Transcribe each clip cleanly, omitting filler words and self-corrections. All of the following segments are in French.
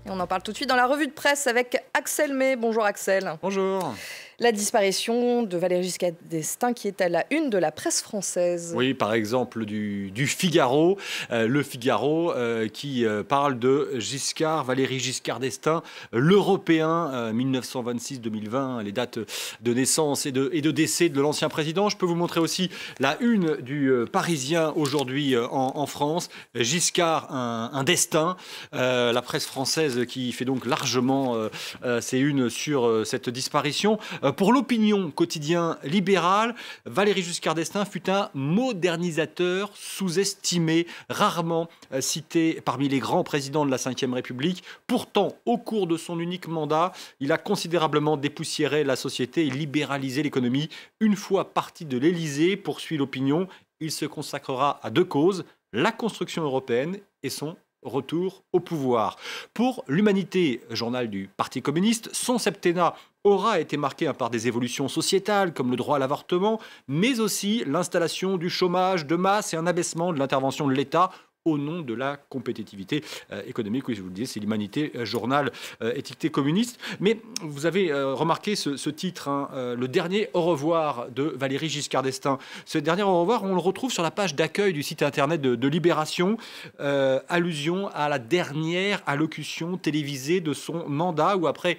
Et on en parle tout de suite dans la revue de presse avec Axel May. Bonjour Axel. Bonjour. La disparition de Valéry Giscard d'Estaing qui est à la une de la presse française. Oui, par exemple du Figaro. Le Figaro qui parle de Giscard, Valéry Giscard d'Estaing, l'Européen 1926-2020, les dates de naissance et de décès de l'ancien président. Je peux vous montrer aussi la une du Parisien aujourd'hui en France. Giscard, un destin. La presse française qui fait donc largement ses unes sur cette disparition. Pour l'opinion quotidien libéral, Valéry Giscard d'Estaing fut un modernisateur sous-estimé, rarement cité parmi les grands présidents de la Ve République. Pourtant, au cours de son unique mandat, il a considérablement dépoussiéré la société et libéralisé l'économie. Une fois parti de l'Élysée, poursuit l'opinion, il se consacrera à deux causes, la construction européenne et son retour au pouvoir. Pour l'Humanité, journal du Parti communiste, son septennat aura été marqué par des évolutions sociétales comme le droit à l'avortement, mais aussi l'installation du chômage de masse et un abaissement de l'intervention de l'État au nom de la compétitivité économique. Oui, je vous le disais, c'est l'Humanité, journal étiqueté communiste. Mais vous avez remarqué ce titre, hein, le dernier au revoir de Valéry Giscard d'Estaing. Ce dernier au revoir, on le retrouve sur la page d'accueil du site internet de Libération. Allusion à la dernière allocution télévisée de son mandat, où après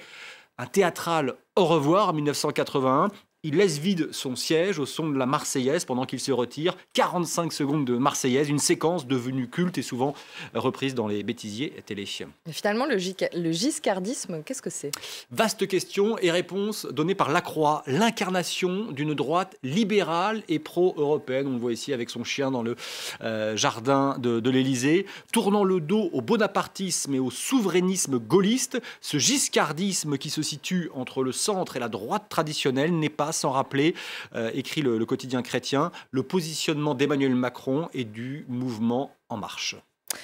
un théâtral au revoir en 1981, il laisse vide son siège au son de la Marseillaise pendant qu'il se retire. 45 secondes de Marseillaise, une séquence devenue culte et souvent reprise dans les bêtisiers télé. Et finalement, le giscardisme, qu'est-ce que c'est? Vaste question et réponse donnée par Lacroix, l'incarnation d'une droite libérale et pro-européenne. On le voit ici avec son chien dans le jardin de l'Élysée. Tournant le dos au bonapartisme et au souverainisme gaulliste, ce giscardisme qui se situe entre le centre et la droite traditionnelle n'est pas sans rappeler, écrit le quotidien chrétien, le positionnement d'Emmanuel Macron et du mouvement En Marche.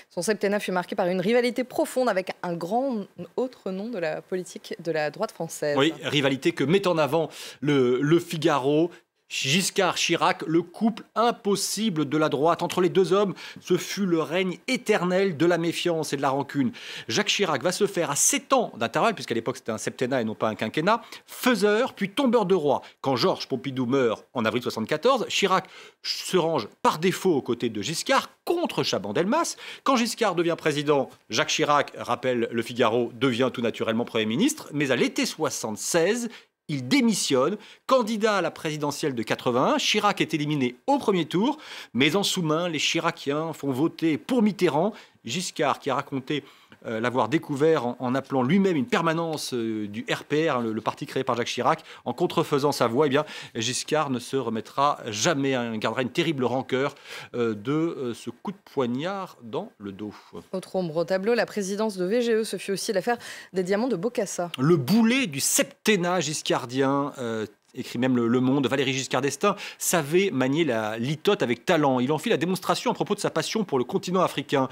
Son septennat fut marqué par une rivalité profonde avec un grand autre nom de la politique de la droite française. Oui, rivalité que met en avant le Figaro. Giscard-Chirac, le couple impossible de la droite. Entre les deux hommes, ce fut le règne éternel de la méfiance et de la rancune. Jacques Chirac va se faire à 7 ans d'intervalle, puisqu'à l'époque c'était un septennat et non pas un quinquennat, faiseur puis tombeur de roi. Quand Georges Pompidou meurt en avril 1974, Chirac se range par défaut aux côtés de Giscard contre Chaban-Delmas. Quand Giscard devient président, Jacques Chirac, rappelle le Figaro, devient tout naturellement Premier ministre. Mais à l'été 1976, il démissionne, candidat à la présidentielle de 81. Chirac est éliminé au premier tour, mais en sous-main, les Chiraciens font voter pour Mitterrand. Giscard, qui a raconté l'avoir découvert en appelant lui-même une permanence du RPR, le parti créé par Jacques Chirac, en contrefaisant sa voix, eh bien, Giscard ne se remettra jamais. Il gardera une terrible rancœur de ce coup de poignard dans le dos. Autre ombre au tableau, la présidence de VGE, ce fut aussi l'affaire des diamants de Bokassa. Le boulet du septennat giscardien, écrit même Le Monde, Valéry Giscard d'Estaing savait manier la litote avec talent. Il en fit la démonstration à propos de sa passion pour le continent africain.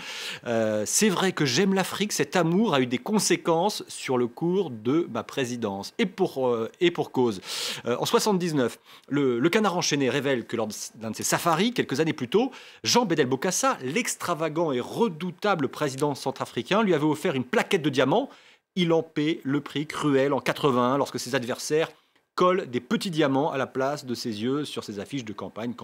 C'est vrai que j'aime l'Afrique, cet amour a eu des conséquences sur le cours de ma présidence. Et pour cause. En 79, le Canard enchaîné révèle que lors d'un de ses safaris, quelques années plus tôt, Jean Bédel Bokassa, l'extravagant et redoutable président centrafricain, lui avait offert une plaquette de diamants. Il en paie le prix cruel en 81 lorsque ses adversaires colle des petits diamants à la place de ses yeux sur ses affiches de campagne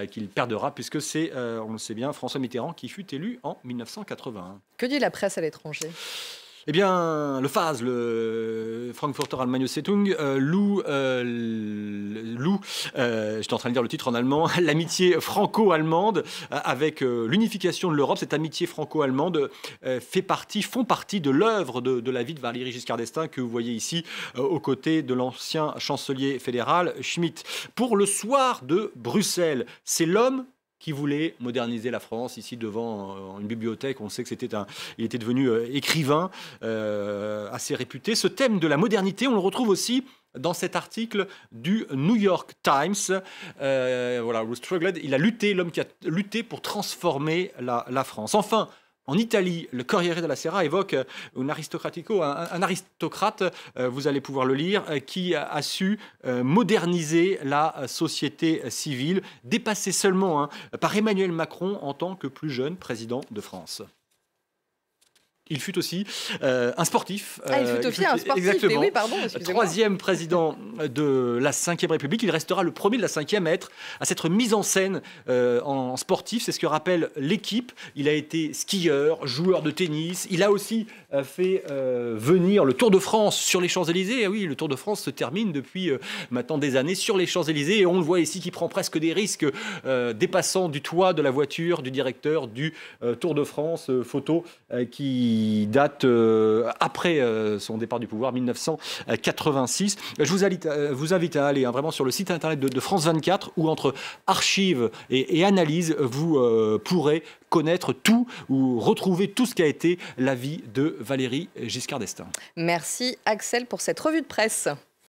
qu'il perdra puisque c'est, on le sait bien, François Mitterrand qui fut élu en 1981. Que dit la presse à l'étranger ? Eh bien, le FAZ, le Frankfurter Allgemeine Zeitung, j'étais en train de dire le titre en allemand, l'amitié franco-allemande avec l'unification de l'Europe. Cette amitié franco-allemande font partie de l'œuvre de la vie de Valéry Giscard d'Estaing que vous voyez ici aux côtés de l'ancien chancelier fédéral Schmitt. Pour le soir de Bruxelles, c'est l'homme qui voulait moderniser la France, ici devant une bibliothèque. On sait que il était devenu écrivain assez réputé. Ce thème de la modernité, on le retrouve aussi dans cet article du New York Times. Voilà, il a lutté, l'homme qui a lutté pour transformer la France. Enfin, en Italie, le Corriere della Sera évoque un aristocrate, vous allez pouvoir le lire, qui a su moderniser la société civile, dépassé seulement par Emmanuel Macron en tant que plus jeune président de France. il fut aussi un sportif. Il fut aussi un sportif, exactement. oui, pardon, excusez-moi. Troisième président de la Ve République. Il restera le premier de la Ve à s'être mis en scène en sportif. C'est ce que rappelle l'équipe. Il a été skieur, joueur de tennis. Il a aussi fait venir le Tour de France sur les Champs-Élysées. Et oui, le Tour de France se termine depuis maintenant des années sur les Champs-Élysées. Et on le voit ici qui prend presque des risques dépassant du toit de la voiture du directeur du Tour de France. Photo qui date après son départ du pouvoir, 1986. Je vous invite à aller vraiment sur le site internet de France 24 où entre archives et analyses, vous pourrez connaître tout ou retrouver tout ce qu'a été la vie de Valéry Giscard d'Estaing. Merci Axel pour cette revue de presse.